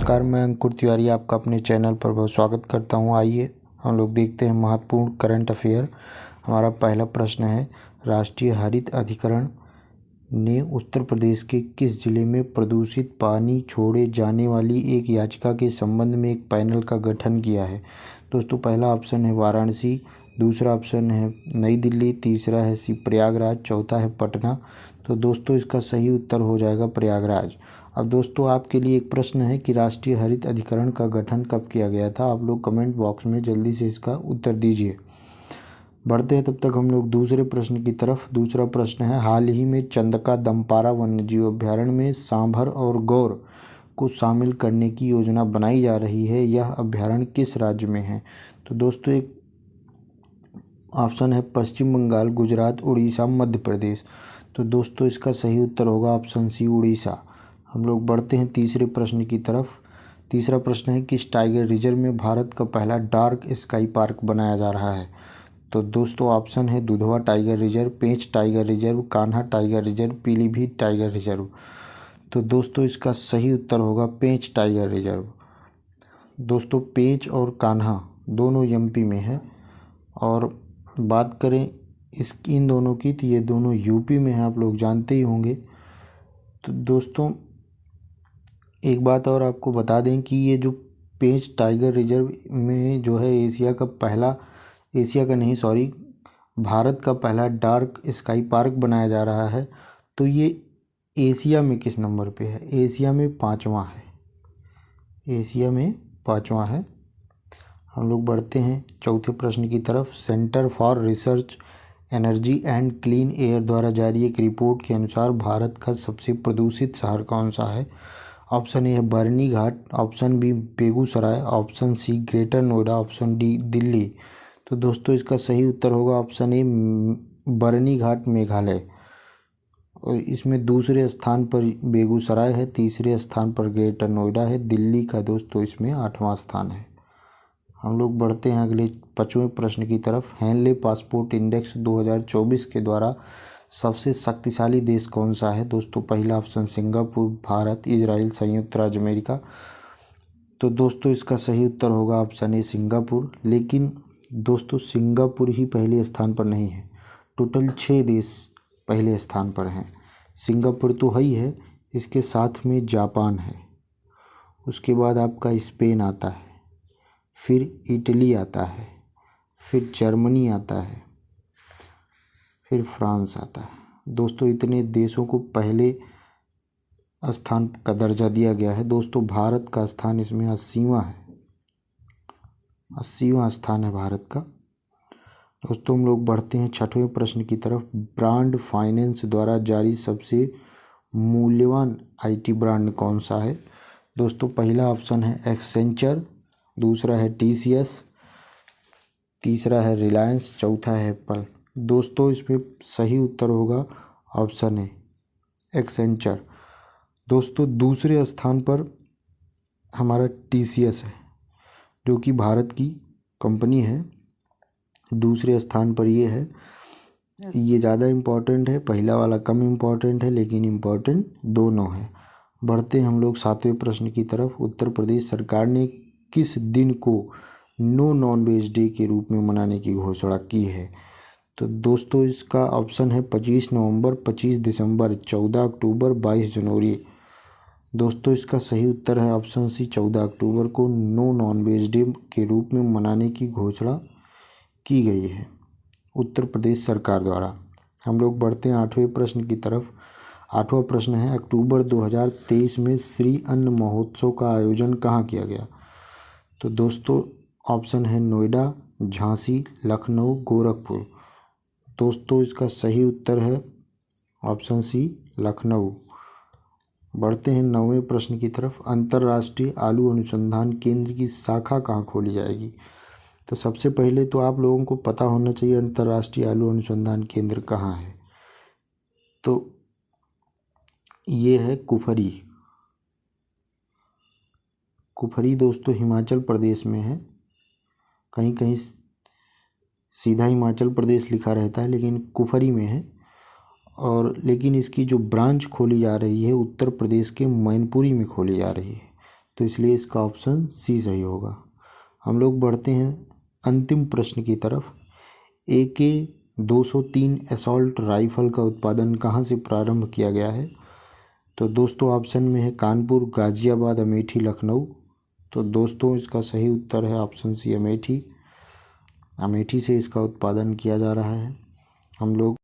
नमस्कार, मैं अंकुर तिवारी आपका अपने चैनल पर बहुत स्वागत करता हूं। आइए हम लोग देखते हैं महत्वपूर्ण करंट अफेयर। हमारा पहला प्रश्न है, राष्ट्रीय हरित अधिकरण ने उत्तर प्रदेश के किस जिले में प्रदूषित पानी छोड़े जाने वाली एक याचिका के संबंध में एक पैनल का गठन किया है। दोस्तों, पहला ऑप्शन है वाराणसी, दूसरा ऑप्शन है नई दिल्ली, तीसरा है प्रयागराज, चौथा है पटना। तो दोस्तों, इसका सही उत्तर हो जाएगा प्रयागराज। अब दोस्तों, आपके लिए एक प्रश्न है कि राष्ट्रीय हरित अधिकरण का गठन कब किया गया था। आप लोग कमेंट बॉक्स में जल्दी से इसका उत्तर दीजिए। बढ़ते हैं तब तक हम लोग दूसरे प्रश्न की तरफ। दूसरा प्रश्न है, हाल ही में चंदका दमपारा वन्यजीव अभ्यारण्य में सांभर और गौर को शामिल करने की योजना बनाई जा रही है। यह अभ्यारण्य किस राज्य में है। तो दोस्तों, एक ऑप्शन है पश्चिम बंगाल, गुजरात, उड़ीसा, मध्य प्रदेश। तो दोस्तों, इसका सही उत्तर होगा ऑप्शन सी, उड़ीसा। हम लोग बढ़ते हैं तीसरे प्रश्न की तरफ। तीसरा प्रश्न है, किस टाइगर रिजर्व में भारत का पहला डार्क स्काई पार्क बनाया जा रहा है। तो दोस्तों, ऑप्शन है Dudhwa tiger reserve, Pench tiger reserve, Kanha tiger reserve, Pilibhit tiger reserve. तो दोस्तों, इसका सही उत्तर होगा पेंच टाइगर रिजर्व। दोस्तों, पेंच और कान्हा दोनों एमपी में है, और बात करें इन दोनों की तो ये दोनों यूपी में है, आप लोग जानते ही होंगे। तो दोस्तों, एक बात और आपको बता दें कि ये जो पेंच टाइगर रिजर्व में जो है भारत का पहला डार्क स्काई पार्क बनाया जा रहा है। तो ये एशिया में किस नंबर पे है। एशिया में पाँचवां है। एशिया में पाँचवां है। हम लोग बढ़ते हैं चौथे प्रश्न की तरफ। Centre for research energy and clean air द्वारा जारी एक रिपोर्ट के अनुसार भारत का सबसे प्रदूषित शहर कौन सा है। ऑप्शन ए है Barni Ghat, option B Begusarai, option C greater Noida, option D Delhi. तो दोस्तों, इसका सही उत्तर होगा ऑप्शन ए, बरनी घाट, मेघालय। और इसमें दूसरे स्थान पर बेगूसराय है, तीसरे स्थान पर ग्रेटर नोएडा है, दिल्ली का दोस्तों इसमें 8वां स्थान है। हम लोग बढ़ते हैं अगले 5वें प्रश्न की तरफ। हेनले पासपोर्ट इंडेक्स 2024 के द्वारा सबसे शक्तिशाली देश कौन सा है। दोस्तों, पहला ऑप्शन सिंगापुर, भारत, इजराइल, संयुक्त राज्य अमेरिका। तो दोस्तों, इसका सही उत्तर होगा ऑप्शन ए, सिंगापुर। लेकिन दोस्तों, सिंगापुर ही पहले स्थान पर नहीं है, टोटल 6 देश पहले स्थान पर हैं। सिंगापुर तो है ही है, इसके साथ में जापान है, उसके बाद आपका स्पेन आता है, फिर इटली आता है, फिर जर्मनी आता है, फिर फ्रांस आता है। दोस्तों, इतने देशों को पहले स्थान का दर्जा दिया गया है। दोस्तों, भारत का स्थान इसमें 80वां है। 80वां स्थान है भारत का। दोस्तों, हम लोग बढ़ते हैं 6वें प्रश्न की तरफ। ब्रांड फाइनेंस द्वारा जारी सबसे मूल्यवान आईटी ब्रांड कौन सा है। दोस्तों, पहला ऑप्शन है एक्सेंचर, दूसरा है टीसीएस, तीसरा है रिलायंस, चौथा है एप्पल। दोस्तों, इसमें सही उत्तर होगा ऑप्शन ए, एक्सेंचर। दोस्तों, दूसरे स्थान पर हमारा टीसीएस है, जो कि भारत की कंपनी है। दूसरे स्थान पर ये है। ये ज़्यादा इम्पोर्टेंट है, पहला वाला कम इम्पोर्टेंट है, लेकिन इम्पोर्टेंट दोनों है। बढ़ते हम लोग 7वें प्रश्न की तरफ। उत्तर प्रदेश सरकार ने किस दिन को नो नॉन वेज डे के रूप में मनाने की घोषणा की है। तो दोस्तों, इसका ऑप्शन है 25 नवंबर, 25 दिसंबर, 14 अक्टूबर, 22 जनवरी। दोस्तों, इसका सही उत्तर है ऑप्शन सी, 14 अक्टूबर को नो नॉन वेज डे के रूप में मनाने की घोषणा की गई है उत्तर प्रदेश सरकार द्वारा। हम लोग बढ़ते हैं 8वें प्रश्न की तरफ। 8वां प्रश्न है, अक्टूबर 2023 में श्री अन्न महोत्सव का आयोजन कहाँ किया गया। तो दोस्तों, ऑप्शन है नोएडा, झांसी, लखनऊ, गोरखपुर। दोस्तों, इसका सही उत्तर है ऑप्शन सी, लखनऊ। बढ़ते हैं 9वें प्रश्न की तरफ। अंतर्राष्ट्रीय आलू अनुसंधान केंद्र की शाखा कहाँ खोली जाएगी। तो सबसे पहले तो आप लोगों को पता होना चाहिए अंतर्राष्ट्रीय आलू अनुसंधान केंद्र कहाँ है। तो ये है कुफरी। कुफरी दोस्तों हिमाचल प्रदेश में है। कहीं कहीं सीधा हिमाचल प्रदेश लिखा रहता है, लेकिन कुफरी में है। और लेकिन इसकी जो ब्रांच खोली जा रही है उत्तर प्रदेश के मैनपुरी में खोली जा रही है। तो इसलिए इसका ऑप्शन सी सही होगा। हम लोग बढ़ते हैं अंतिम प्रश्न की तरफ। AK-203 असॉल्ट राइफल का उत्पादन कहाँ से प्रारंभ किया गया है? तो दोस्तों ऑप्शन में है कानपुर, गाजियाबाद, अमेठी, लखनऊ। तो दोस्तों इसका सही उत्तर है ऑप्शन सी, अमेठी। अमेठी से इसका उत्पादन किया जा रहा है। हम लोग